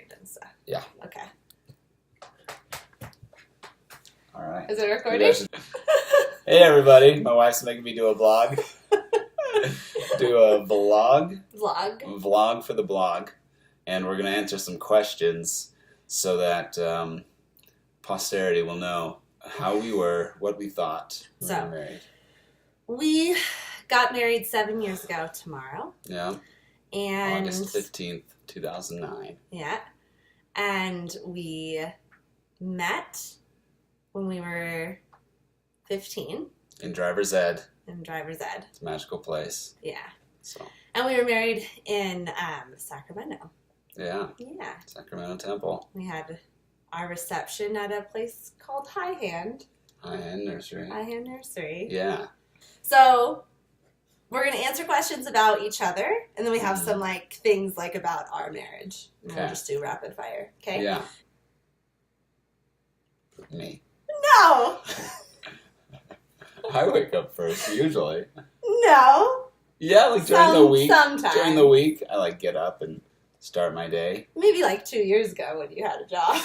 married and stuff. Yeah. Okay. All right. Is it recording? Hey, everybody. My wife's making me do a vlog. Do a vlog. Vlog for the blog. And we're going to answer some questions so that posterity will know how we were, what we thought when we were married. We got married 7 years ago tomorrow. Yeah. And August 15th, 2009. Yeah. And we met when we were 15. In Driver's Ed. It's a magical place. Yeah. So. And we were married in Sacramento. Yeah. Yeah. Sacramento Temple. We had our reception at a place called High Hand. High Hand Nursery. Yeah. So we're going to answer questions about each other, and then we have some things about our marriage. And we'll just do rapid fire. Okay? Yeah. Me. No! I wake up first, usually. No. Yeah, during the week. Sometimes. During the week, I get up and start my day. Maybe 2 years ago when you had a job.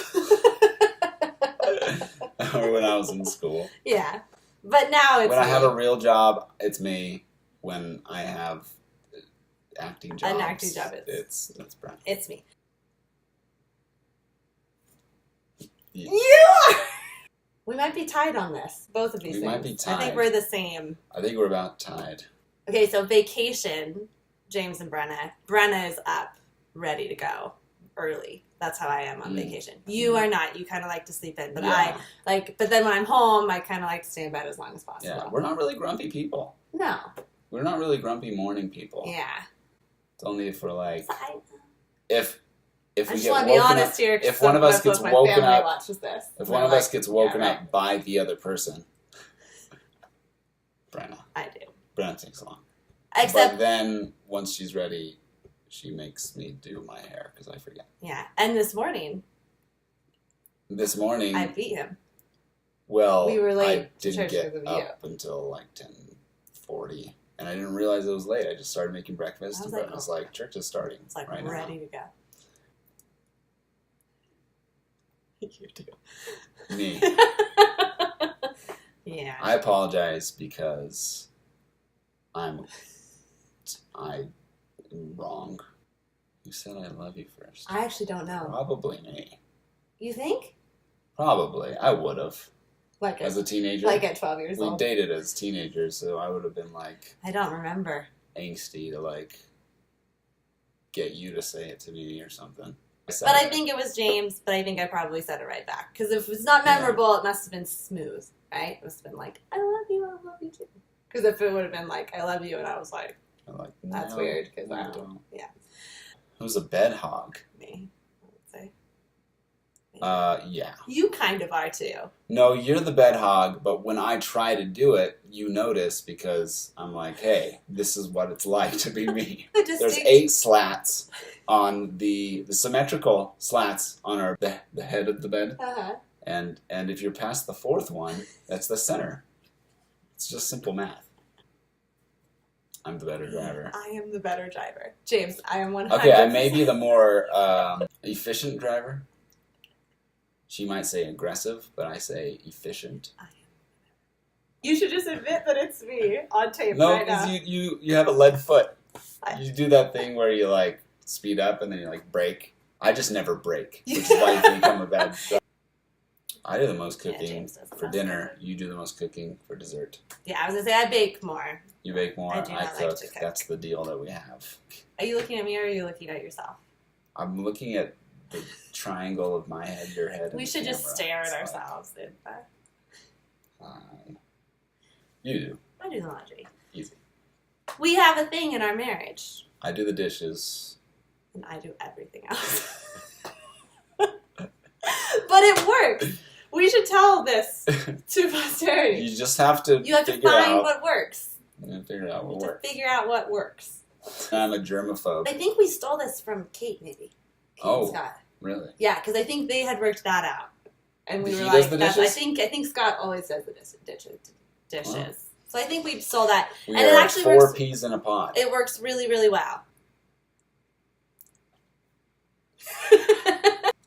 Or when I was in school. Yeah. But now it's when I have a real job, it's me. When I have acting jobs, an acting job, it's Brenna. It's me. Yeah. You are! We might be tied on this. Both of these things. We might be tied. I think we're the same. I think we're about tied. Okay, so vacation, James and Brenna. Brenna is up, ready to go, early. That's how I am on vacation. You are not. You kind of like to sleep in. But but then when I'm home, I kind of like to stay in bed as long as possible. Yeah, we're not really grumpy people. No. We're not really grumpy morning people. Yeah. It's only if we're if I we just get want to be honest here. If one of us gets woken up, watches this, if one of us gets woken up by the other person, Brenna. I do. Brenna takes long. Except but then once she's ready, she makes me do my hair because I forget. Yeah, and this morning, I beat him. Well, we were late. I didn't get up until 10:40. And I didn't realize it was late. I just started making breakfast, and Brenna was like, church is starting. It's right ready to go. You do. Me. Yeah. I apologize because I am wrong. You said I love you first. I actually don't know. Probably me. You think? Probably. I would have. As a teenager? At 12 years old. We dated as teenagers, so I would have been I don't remember. Angsty to get you to say it to me or something. But I think it was James, but I think I probably said it right back. Because if it's not memorable, it must have been smooth, right? It must have been I love you too. Because if it would have been I love you, and I was that's weird. Because I don't. Yeah. Who's a bed hog? Me, I would say. Yeah. You kind of are too. No, you're the bed hog, but when I try to do it, you notice because I'm hey, this is what it's like to be me. There's 8 slats on the symmetrical slats on the head of the bed. Uh-huh. And if you're past the 4th one, that's the center. It's just simple math. I'm the better driver. I am the better driver. James, I am 100%. Okay, I may be the more efficient driver. She might say aggressive, but I say efficient. You should just admit that it's me on tape right now. No, because you have a lead foot. You do that thing where you speed up and then you brake. I just never brake, which is why you become a bad driver. I do the most cooking for dinner. You do the most cooking for dessert. Yeah, I was going to say I bake more. You bake more. I do not cook. Like to cook. That's the deal that we have. Are you looking at me or are you looking at yourself? I'm looking at the triangle of my head, your head. We should just stare at ourselves. You do. I do the laundry. Easy. We have a thing in our marriage. I do the dishes. And I do everything else. But it works. We should tell this to posterity. You just have to You have to find what works. You have to figure out what works. Figure out what works. I'm a germaphobe. I think we stole this from Kate, maybe. Kate and Scott. Really? Yeah, because I think they had worked that out. And we were does the dishes? I think Scott always does the dishes. Oh. So I think we stole that. We and are it actually 4 works, peas in a pod. It works really, really well.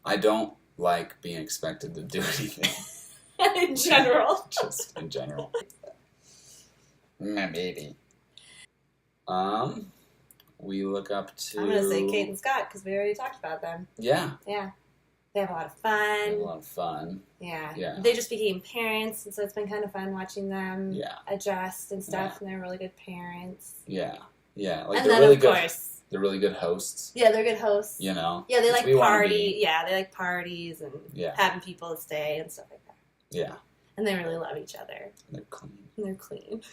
I don't like being expected to do anything. In general. Just in general. My baby. We look up to... I'm going to say Kate and Scott because we already talked about them. Yeah. Yeah. They have a lot of fun. They have a lot of fun. Yeah. Yeah. They just became parents, and so it's been kind of fun watching them adjust and stuff, Yeah. and they're really good parents. Yeah. Yeah. Like, and they're then, really of good. Course, they're really good hosts. Yeah, they're good hosts. You know? Yeah, they like we party. Yeah, they like parties and having people stay and stuff like that. Yeah. And they really love each other. And they're clean. And they're clean.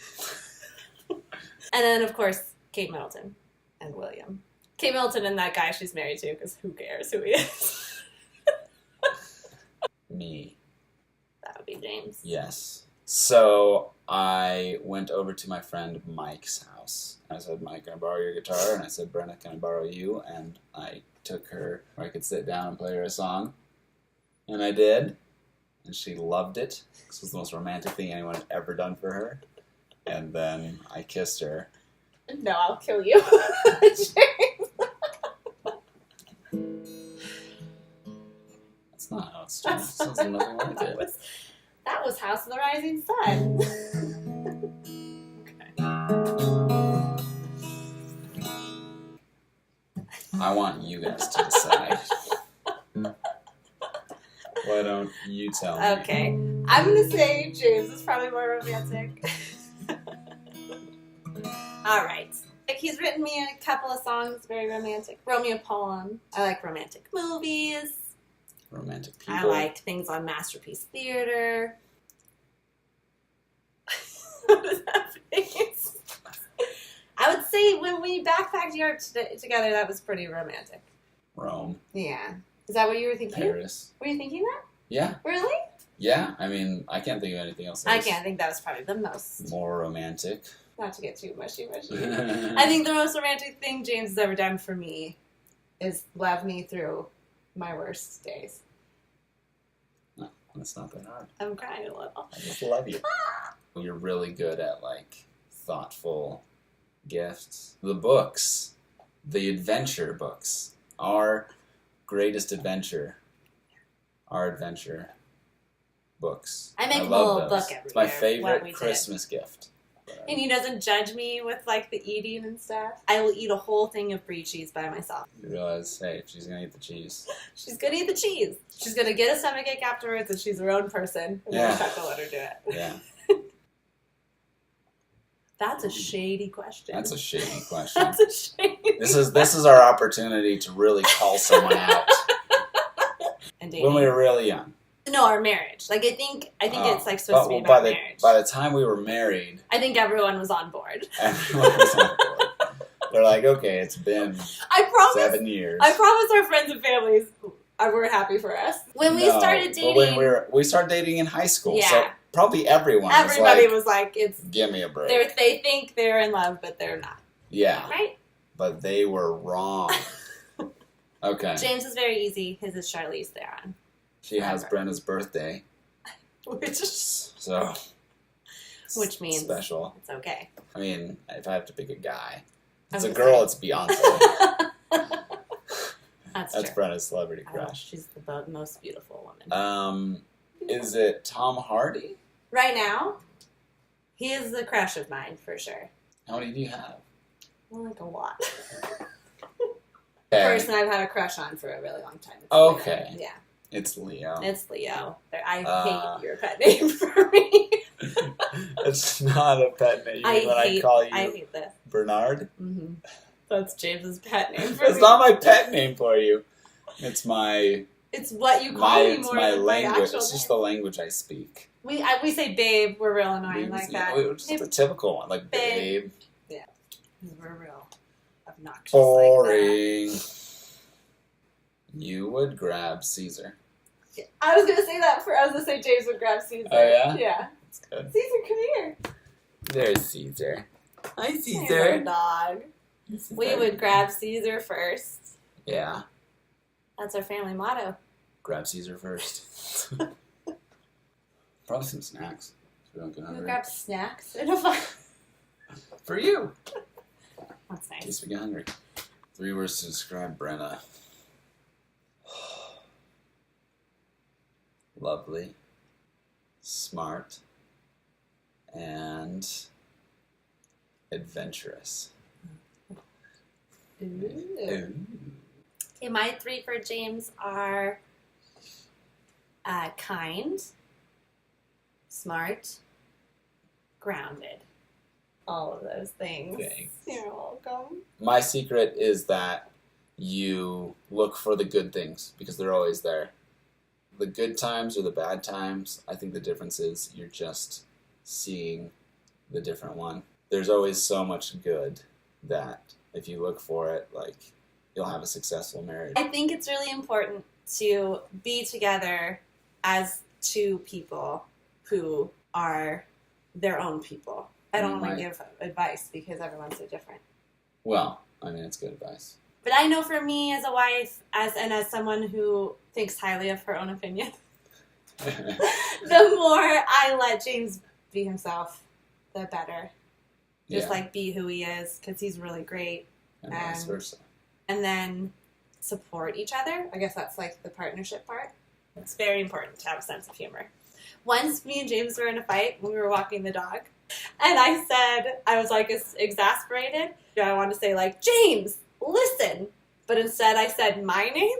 And then, of course, Kate Middleton and William. Kate Middleton and that guy she's married to, because who cares who he is? Me. That would be James. Yes. So I went over to my friend Mike's house. I said, Mike, can I borrow your guitar? And I said, Brenna, can I borrow you? And I took her where I could sit down and play her a song. And I did. And she loved it. This was the most romantic thing anyone had ever done for her. And then I kissed her. No, I'll kill you. James. That's not how it's done. It sounds nothing like it. That was House of the Rising Sun. I want you guys to decide. Why don't you tell me? Okay. I'm going to say James is probably more romantic. All right. Like, he's written me a couple of songs, very romantic. Wrote me a poem. I like romantic movies. Romantic people. I like things on Masterpiece Theater. What is that face? I would say when we backpacked Europe together, that was pretty romantic. Rome. Yeah. Is that what you were thinking? Paris. Were you thinking that? Yeah. Really? Yeah. I mean, I can't think of anything else. I can't think that was probably the most. More romantic. Not to get too mushy. I think the most romantic thing James has ever done for me is love me through my worst days. No, that's not that hard. I'm crying a little. I just love you. You're really good at, like, thoughtful gifts. The books. The adventure books. Our greatest adventure. Our adventure books. I make a love whole those. book every year. It's my favorite Christmas gift. And he doesn't judge me with, like, the eating and stuff. I will eat a whole thing of brie cheese by myself. You realize, hey, she's going to eat the cheese. She's going to eat the cheese. She's going to get a stomachache afterwards, and she's her own person. And we'll have to let her do it. Yeah. That's a shady question. That's a shady question. That's a shady This is our opportunity to really call someone out. And when we were really young. No, our marriage. Like, I think it's like supposed to be by about marriage. By the time we were married, I think everyone was on board. Everyone was on board. They're like, okay, it's been 7 years. I promise our friends and families were happy for us. When we started dating, when we started dating in high school, so probably everybody was like, "It's give me a break." They think they're in love, but they're not. Yeah, right. But they were wrong. Okay. James is very easy. His is Charlize Theron. She has Brenna's birthday. Which means special. It's okay. I mean, if I have to pick a guy, if it's a girl, it's Beyonce. That's true. Brenna's celebrity crush. She's the most beautiful woman. Is it Tom Hardy? Right now, he is the crush of mine for sure. How many do you have? Well, like a lot. Okay. Person I've had a crush on for a really long time. Okay. Leo. Yeah. It's Leo. It's Leo. I hate your pet name for me. It's not a pet name. I hate this. Bernard? Mm-hmm. That's James's pet name for me. It's not my pet name for you. It's my... It's what you call me more than my actual It's just the language I speak. We say babe. We're real annoying like that. Just a typical one, like babe. Yeah. We're real obnoxious. Boring. Like that. You would grab Caesar. I was gonna say that I was gonna say James would grab Caesar. Oh yeah? Yeah. That's good. Caesar, come here. There's Caesar. Hi, Caesar. There's our dog. We would grab Caesar first. Yeah. That's our family motto. Grab Caesar first. Probably some snacks. So we don't get hungry. We grab snacks in a fun. For you. That's nice. In case we get hungry. 3 words to describe Brenna. lovely, smart, and adventurous. Ooh. Okay, my 3 for James are kind, smart, grounded. All of those things. Thanks. You're welcome. My secret is that you look for the good things because they're always there. The good times or the bad times, I think the difference is you're just seeing the different one. There's always so much good that if you look for it, like, you'll have a successful marriage. I think it's really important to be together as 2 people who are their own people. I don't want to give advice because everyone's so different. Well, I mean, it's good advice. But I know for me as a wife, as someone who thinks highly of her own opinion, the more I let James be himself, the better. Just like be who he is, because he's really great. And vice versa. And then support each other. I guess that's like the partnership part. It's very important to have a sense of humor. Once me and James were in a fight when we were walking the dog, and I was like exasperated. I wanted to say like, James, listen. But instead I said my name.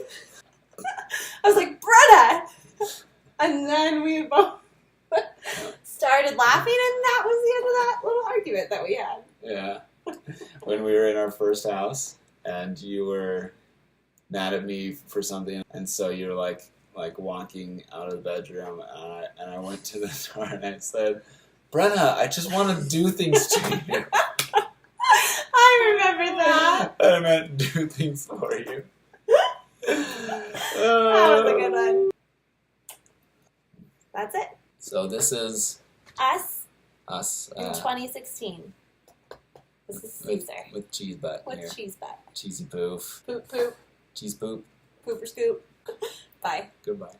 I was like, Brenna. And then we both started laughing, and that was the end of that little argument that we had. Yeah. When we were in our first house, and you were mad at me for something, and so you were like walking out of the bedroom, and I went to the door and I said, Brenna, I just want to do things to you. I remember that. I meant do things for you. That was a good one. That's it. So this is us in 2016. This is Caesar. With cheese butt. With here. cheese butt. Cheesy poof. Poop poop. Cheese poop. Pooper scoop. Bye. Goodbye.